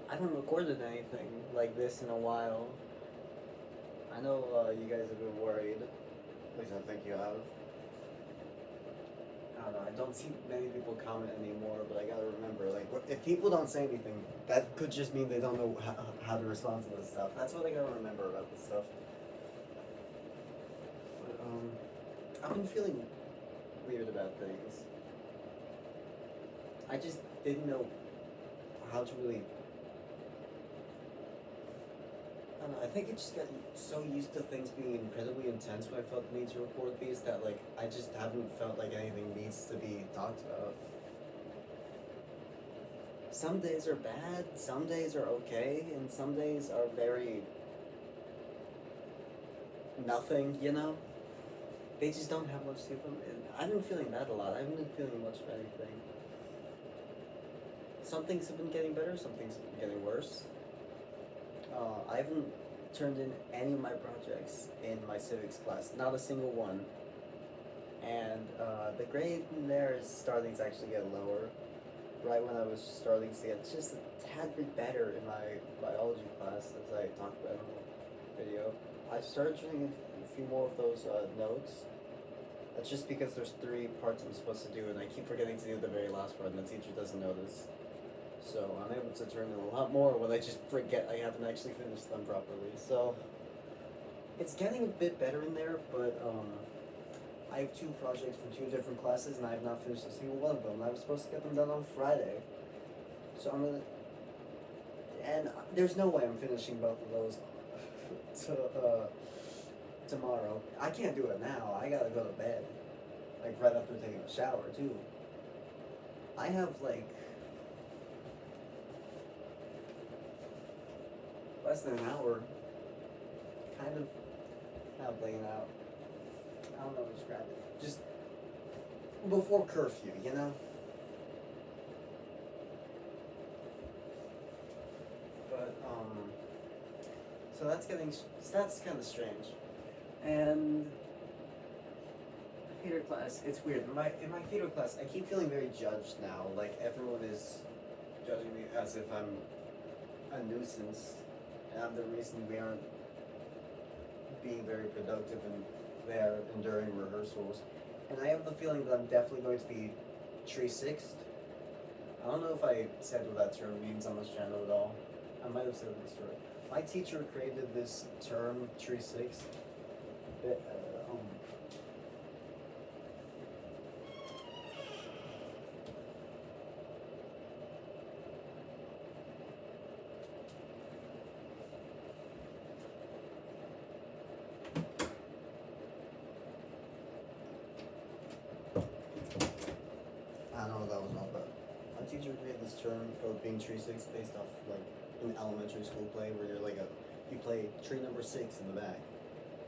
I haven't recorded anything like this in a while. I know you guys have been worried. At least I think you have. I don't know. I don't see many people comment anymore, but I gotta remember, like, if people don't say anything, that could just mean they don't know how to respond to this stuff. That's what I gotta remember about this stuff. But I've been feeling weird about things. I just didn't know how to really. I don't know, I think I just got so used to things being incredibly intense when I felt the need to record these that, like, I just haven't felt like anything needs to be talked about. Some days are bad, some days are okay, and some days are very nothing, you know? They just don't have much to them, and I've been feeling that a lot. I haven't been feeling much of anything. Some things have been getting better, some things have been getting worse. I haven't turned in any of my projects in my civics class, not a single one. And the grade in there is starting to actually get lower. Right when I was starting to get just a tad bit better in my biology class, as I talked about in the video. I've started doing a few more of those notes. That's just because there's 3 parts I'm supposed to do, and I keep forgetting to do the very last part, and the teacher doesn't notice. So I'm able to turn in a lot more when I just forget I haven't actually finished them properly. So it's getting a bit better in there, but I have 2 projects from 2 different classes, and I have not finished a single one of them. And I was supposed to get them done on Friday, so I'm gonna. And there's no way I'm finishing both of those tomorrow. I can't do it now. I gotta go to bed, like right after taking a shower too. I have like less than an hour, kind of not laying out. I don't know how to describe it. Just before curfew, you know? But, so that's kind of strange. And theater class, it's weird. In my theater class, I keep feeling very judged now. Like, everyone is judging me as if I'm a nuisance, and I'm the reason we aren't being very productive and there and during rehearsals. And I have the feeling that I'm definitely going to be tree-sixed. I don't know if I said what that term means on this channel at all. I might have said it this story. My teacher created this term, tree-sixed. I don't know what that was all about. My teacher created this term for being tree-sixed based off like an elementary school play where you play tree number 6 in the back.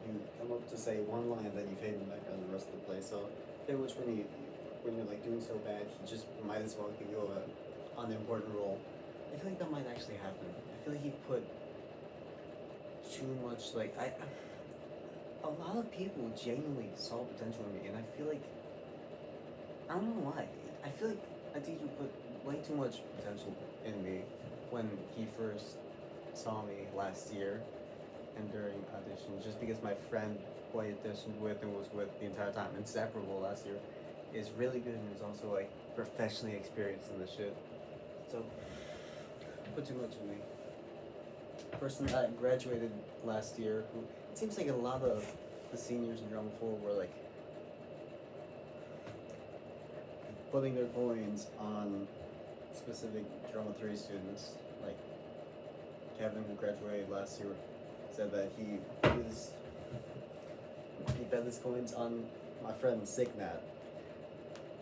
You come up to say one line, then you fade in the background the rest of the play. So pretty much when you're like doing so bad, he just might as well give you an unimportant role. I feel like that might actually happen. I feel like he put too much like a lot of people genuinely saw potential in me, and I feel like I don't know why. I feel like a teacher put way too much potential in me when he first saw me last year and during auditions, just because my friend who I auditioned with and was with the entire time, inseparable last year, is really good and is also like professionally experienced in this shit. So, put too much in me. Person that graduated last year, who it seems like a lot of the seniors in Drama 4 were like putting their coins on specific Drama 3 students. Like Kevin, who graduated last year, said that he bet his coins on my friend Signat.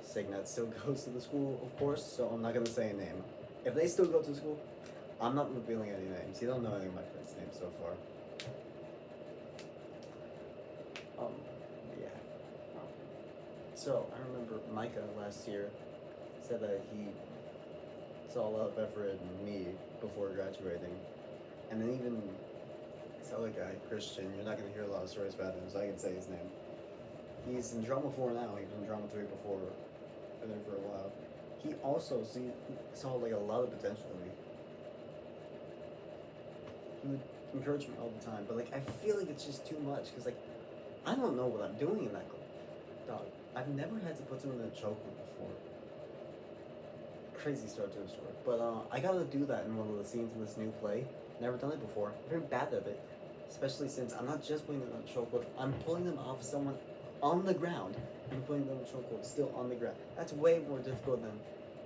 Signat still goes to the school, of course, so I'm not gonna say a name. If they still go to school, I'm not revealing any names. You don't know any of my friends' names so far. Yeah. So I remember Micah last year said that he saw a lot of effort in me before graduating, and then even this other guy, Christian, you're not gonna hear a lot of stories about him, so I can say his name. He's in Drama 4 now. He was in Drama 3 before. Been there for a while. He also saw like a lot of potential in me. You would encourage me all the time, but like I feel like it's just too much because like I don't know what I'm doing in that dog. I've never had to put someone in a chokehold before. Crazy start to a story, but I gotta do that in one of the scenes in this new play. Never done it before. Very bad at it, especially since I'm not just putting them in a chokehold. I'm pulling them off someone on the ground and putting them in a chokehold still on the ground. That's way more difficult than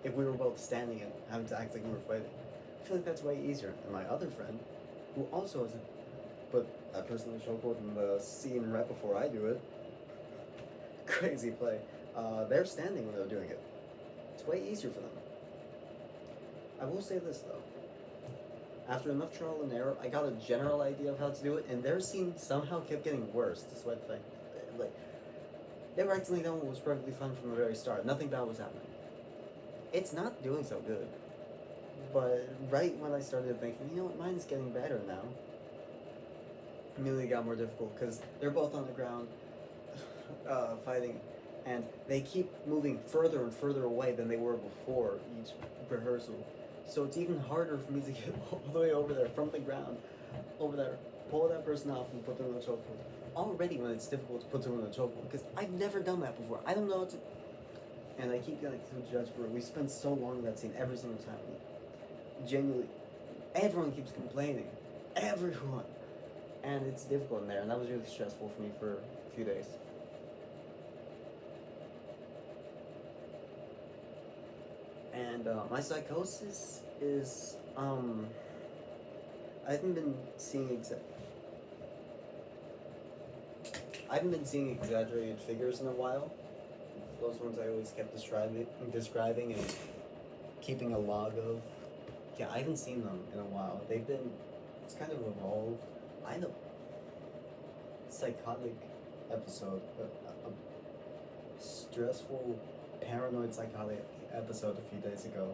if we were both standing and having to act like we were fighting. I feel like that's way easier. And my other friend, who also has put that person in a chokehold in the scene right before I do it. Crazy play. They're standing when they're doing it. It's way easier for them. I will say this though. After enough trial and error, I got a general idea of how to do it, and their scene somehow kept getting worse, despite the fact like they were acting like that one was perfectly fun from the very start. Nothing bad was happening. It's not doing so good. But right when I started thinking, you know what, mine's getting better now, immediately got more difficult because they're both on the ground fighting, and they keep moving further and further away than they were before each rehearsal. So it's even harder for me to get all the way over there from the ground, over there, pull that person off and put them in a chokehold. Already when it's difficult to put someone in a chokehold, because I've never done that before. I don't know what to. And I keep getting to judge for it. We spend so long in that scene every single time. Genuinely, everyone keeps complaining. Everyone. And it's difficult in there, and that was really stressful for me for a few days. And my psychosis is, I haven't been seeing exaggerated figures in a while. Those ones I always kept describing and keeping a log of. Yeah, I haven't seen them in a while. It's kind of evolved. I had a psychotic episode, a stressful, paranoid psychotic episode a few days ago.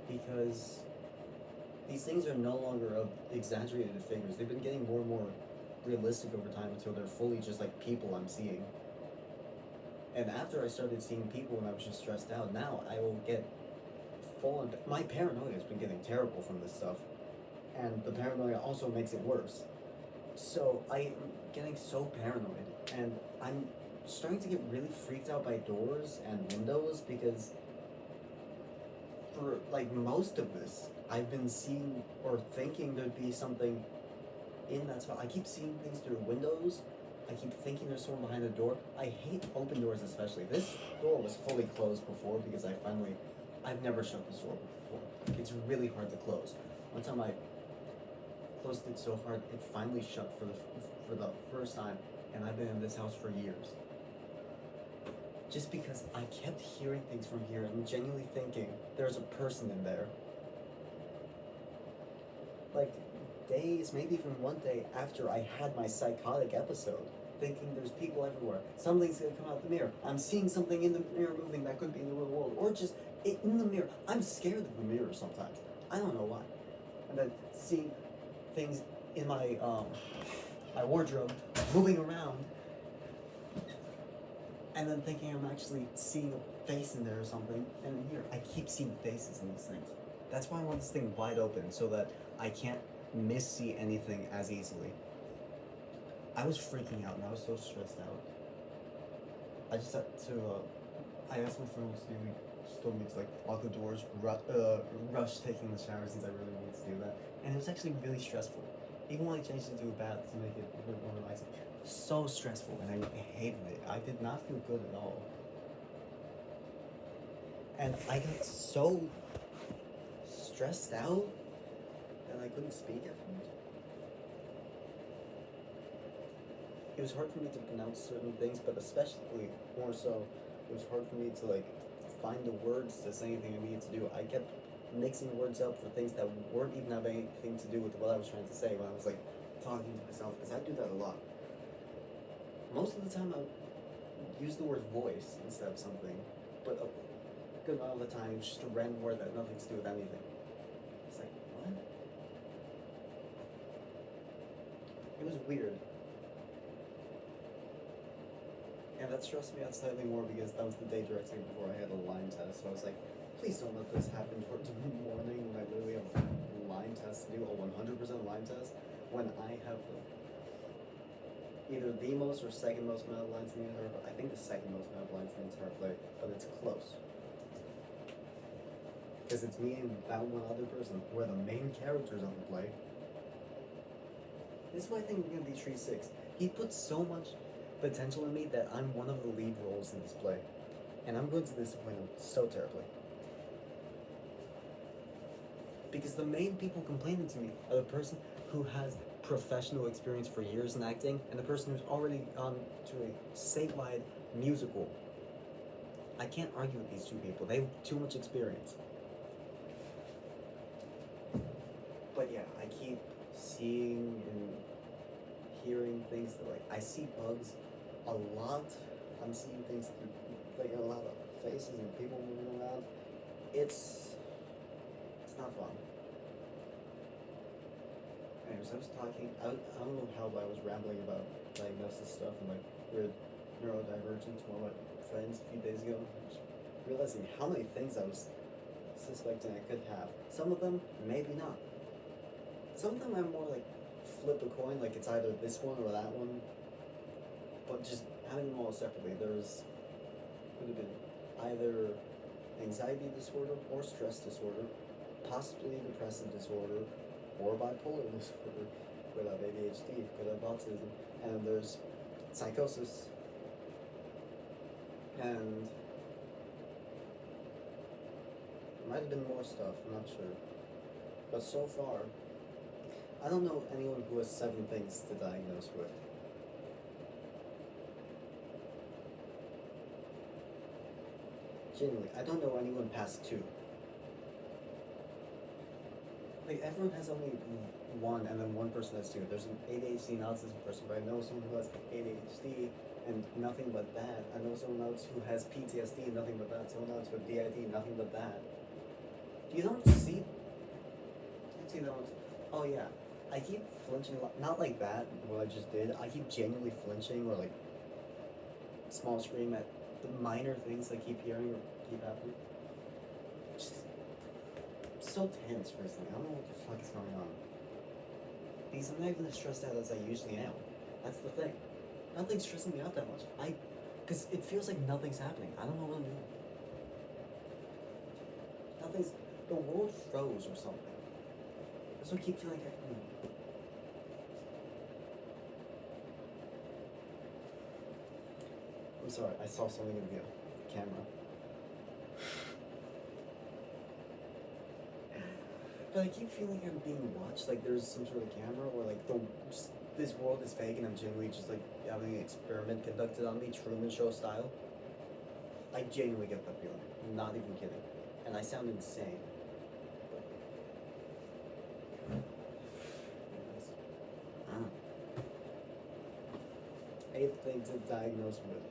Because these things are no longer exaggerated figures. They've been getting more and more realistic over time until they're fully just like people I'm seeing. And after I started seeing people when I was just stressed out, now I will get full on. My paranoia has been getting terrible from this stuff. And the paranoia also makes it worse. So I'm getting so paranoid, and I'm starting to get really freaked out by doors and windows because for like most of this, I've been seeing or thinking there'd be something in that spot. I keep seeing things through windows. I keep thinking there's someone behind the door. I hate open doors especially. This door was fully closed before because I've never shut this door before. It's really hard to close. One time I closed it so hard, it finally shut for the first time, and I've been in this house for years. Just because I kept hearing things from here and genuinely thinking there's a person in there. Like days, maybe even one day after I had my psychotic episode, thinking there's people everywhere. Something's gonna come out the mirror. I'm seeing something in the mirror moving that could be in the real world, or just in the mirror. I'm scared of the mirror sometimes. I don't know why. And then seeing things in my my wardrobe moving around, and then thinking I'm actually seeing a face in there or something. And here, I keep seeing faces in these things. That's why I want this thing wide open so that I can't miss-see anything as easily. I was freaking out and I was so stressed out. I just had to, I asked my friend what to do. He told me to like lock the doors, rush taking the shower since I really wanted to do that. And it was actually really stressful. Even when I changed into a bath to make it a bit more relaxing. So stressful, and I hated it. I did not feel good at all. And I got so stressed out that I couldn't speak afterwards. It was hard for me to pronounce certain things, but especially more so, it was hard for me to like find the words to say anything I needed to do. I kept mixing words up for things that weren't even have anything to do with what I was trying to say when I was like talking to myself, because I do that a lot. Most of the time I use the word voice instead of something, but a good amount of the time it's just a random word that has nothing to do with anything. It's like, what? It was weird. And that stressed me out slightly more because that was the day directly before I had a line test, so I was like Please don't let this happen towards the morning when I literally have a line test to do, a 100% line test, when I have either the most or second most amount of lines in the entire play. I think the second most amount of lines in the entire play, but it's close. Because it's me and that one other person. We're the main characters of the play. This is why I think we're gonna be Tree 6. He puts so much potential in me that I'm one of the lead roles in this play. And I'm going to disappoint him so terribly. Because the main people complaining to me are the person who has professional experience for years in acting and the person who's already gone to a statewide musical. I can't argue with these two people. They have too much experience. But yeah, I keep seeing and hearing things that, like, I see bugs a lot. I'm seeing things through, like, a lot of faces and people moving around. It's not fun. Anyways, I was talking, I don't know how, but I was rambling about diagnosis stuff and like weird neurodivergence to one of my friends a few days ago. Just realizing how many things I was suspecting I could have. Some of them, maybe not. Some of them I'm more like flip a coin, like it's either this one or that one. But just having them all separately, would have been either anxiety disorder or stress disorder, possibly depressive disorder, or bipolar disorder, could have ADHD, could have autism, and then there's psychosis, and there might have been more stuff, I'm not sure. But so far, I don't know anyone who has 7 things to diagnose with. Genuinely, I don't know anyone past 2. Like, everyone has only one, and then one person has 2. There's an ADHD and autism person, but I know someone who has ADHD and nothing but that. I know someone else who has PTSD and nothing but that. Someone else with DID, nothing but that. You don't see those. Oh yeah, I keep flinching a lot. Not like that, what I just did. I keep genuinely flinching or like small scream at the minor things I keep hearing or keep happening. Just so tense recently. I don't know what the fuck is going on. Because I'm not even as stressed out as I usually am. That's the thing. Nothing's stressing me out that much. Because it feels like nothing's happening. I don't know what I'm doing. The world froze or something. That's what I keep feeling like I'm sorry, I saw something in the camera. But I keep feeling like I'm being watched, like there's some sort of camera, or like this world is fake and I'm genuinely just like having an experiment conducted on me, Truman Show style. I genuinely get that feeling. I'm not even kidding. And I sound insane. Eighth thing to diagnose with,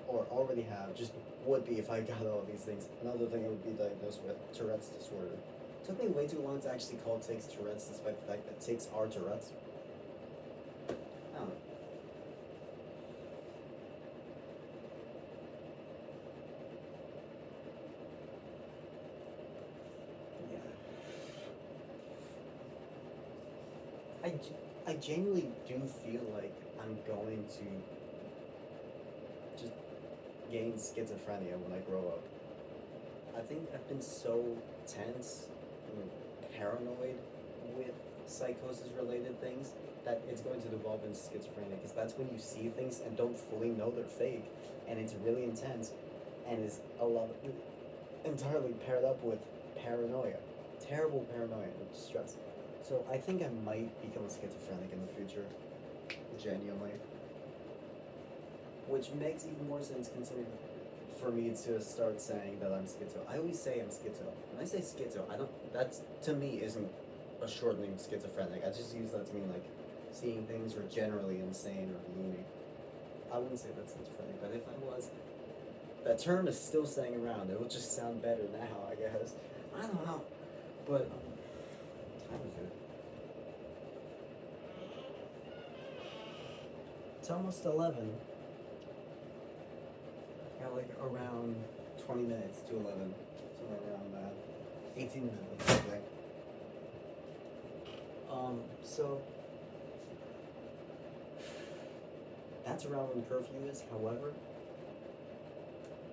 or already have, just would be if I got all these things. Another thing I would be diagnosed with, Tourette's disorder. It took me way too long to actually call Tiggs Tourette's, despite the fact that Tiggs are Tourette's. I don't know. Yeah. I genuinely do feel like I'm going to just gain schizophrenia when I grow up. I think I've been so tense and paranoid with psychosis-related things that it's going to devolve into schizophrenia, because that's when you see things and don't fully know they're fake, and it's really intense, and is entirely paired up with paranoia, terrible paranoia and stress. So I think I might become a schizophrenic in the future, genuinely. Which makes even more sense considering for me to start saying that I'm schizo. I always say I'm schizo. When I say schizo, that's, to me, isn't a shortening of schizophrenic. I just use that to mean, like, seeing things or generally insane or loony. I wouldn't say that's schizophrenic, but if I was, that term is still staying around. It would just sound better now, I guess. I don't know. But, time is it? It's almost 11. Got like around 20 minutes to 11. somewhere around that. 18 minutes, I think. So that's around when curfew is. However,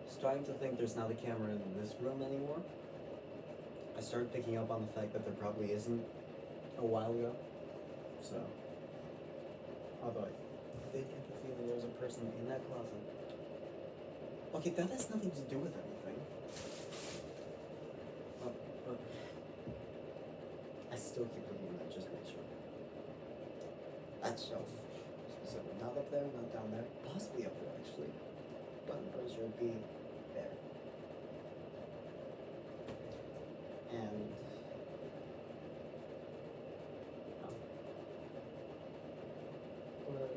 starting to think there's not a camera in this room anymore. I started picking up on the fact that there probably isn't a while ago. So, although I did get the feeling there was a person in that closet. Okay, that has nothing to do with anything. But I still keep looking at that just to make sure. That shelf. So not up there, not down there. Possibly up there actually. But I'm pretty sure it'd be there. And but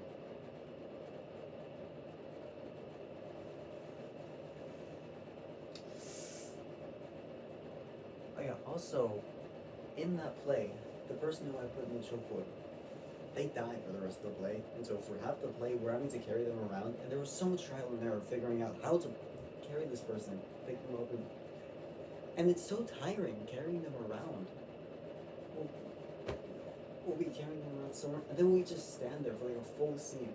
oh yeah, also in that play, the person who I put in the chokehold, they die for the rest of the play. And so for half the play, we're having to carry them around. And there was so much trial and error figuring out how to carry this person, pick them up, and it's so tiring carrying them around. We'll be carrying them around somewhere, and then we just stand there for like a full scene.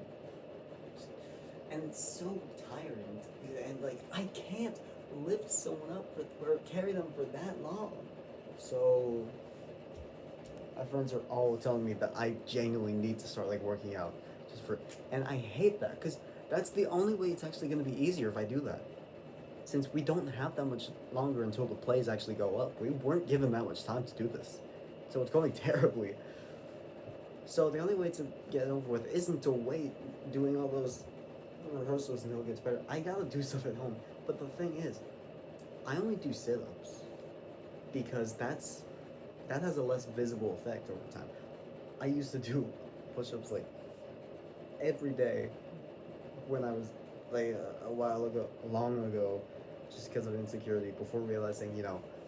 And it's so tiring. And like, I can't lift someone up or carry them for that long. So my friends are all telling me that I genuinely need to start like working out and I hate that because that's the only way it's actually going to be easier if I do that. Since we don't have that much longer until the plays actually go up, we weren't given that much time to do this, so it's going terribly. So the only way to get it over with isn't to wait doing all those rehearsals until it gets better. I gotta do stuff at home, but the thing is, I only do sit-ups because that has a less visible effect over time. I used to do push-ups like every day when I was like a while ago, long ago, just because of insecurity, before realizing,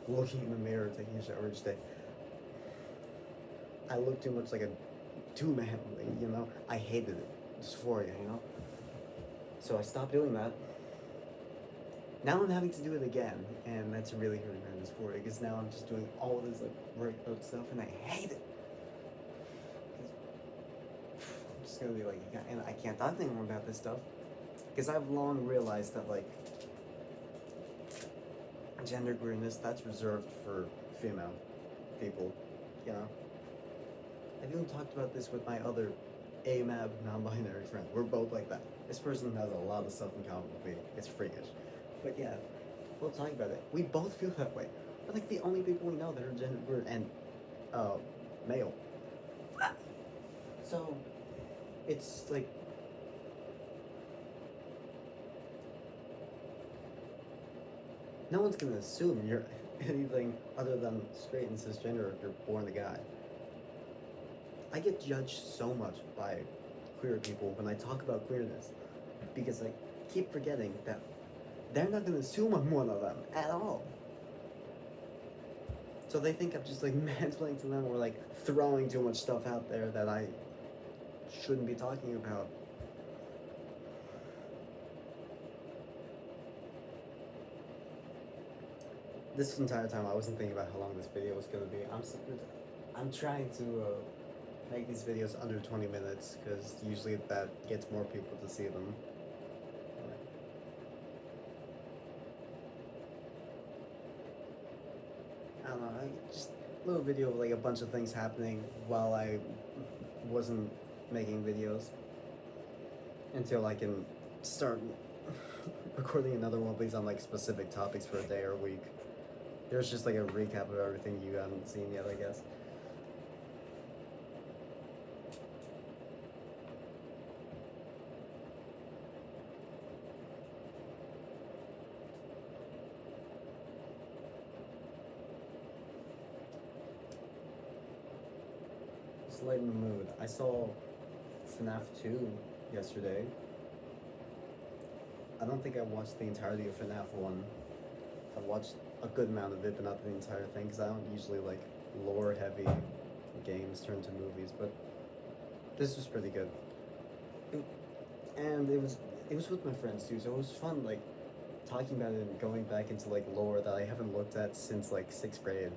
looking in the mirror, taking a shower each day, I looked too much like a two-man, I hated it, dysphoria, so I stopped doing that. Now I'm having to do it again, and that's really hurting my dysphoria, because now I'm just doing all this like workout stuff, and I hate it. I'm just gonna be like, and I can't talk anymore about this stuff, because I've long realized that like gender queerness, that's reserved for female people, I've even talked about this with my other AMAB non-binary friend. We're both like that. This person has a lot of stuff in common with me. It's freakish. But yeah, we'll talk about it. We both feel that way. We're like the only people we know that are genderqueer and male. So it's like no one's gonna assume you're anything other than straight and cisgender if you're born a guy. I get judged so much by queer people when I talk about queerness because I keep forgetting that they're not gonna assume I'm one of them at all. So they think I'm just like mansplaining to them or like throwing too much stuff out there that I shouldn't be talking about. This entire time I wasn't thinking about how long this video was gonna be. I'm trying to make these videos under 20 minutes because usually that gets more people to see them. I don't know, just a little video of like a bunch of things happening while I wasn't making videos until I can start recording another one of these on like specific topics for a day or a week. There's just like a recap of everything you haven't seen yet, I guess. Lighten the mood. I saw FNAF 2 yesterday. I don't think I watched the entirety of FNAF 1. I watched a good amount of it, but not the entire thing, because I don't usually like lore-heavy games turn to movies, but this was pretty good. And it was with my friends too, so it was fun, like, talking about it and going back into like lore that I haven't looked at since like 6th grade.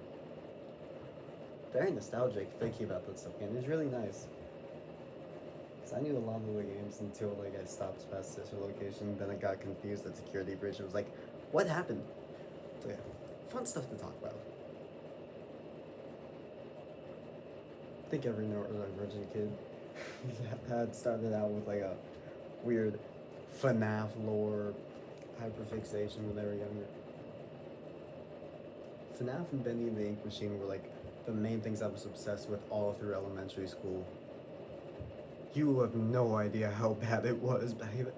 Very nostalgic thinking about that stuff again. It's really nice. Cause I knew a lot of the games until like I stopped past this location. Then I got confused at Security Bridge. It was like, what happened? So yeah, fun stuff to talk about. I think every Virgin kid had started out with like a weird FNAF lore hyperfixation when they were younger. FNAF and Bendy and the Ink Machine were like the main things I was obsessed with all through elementary school. You have no idea how bad it was, babe.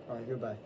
Alright, goodbye.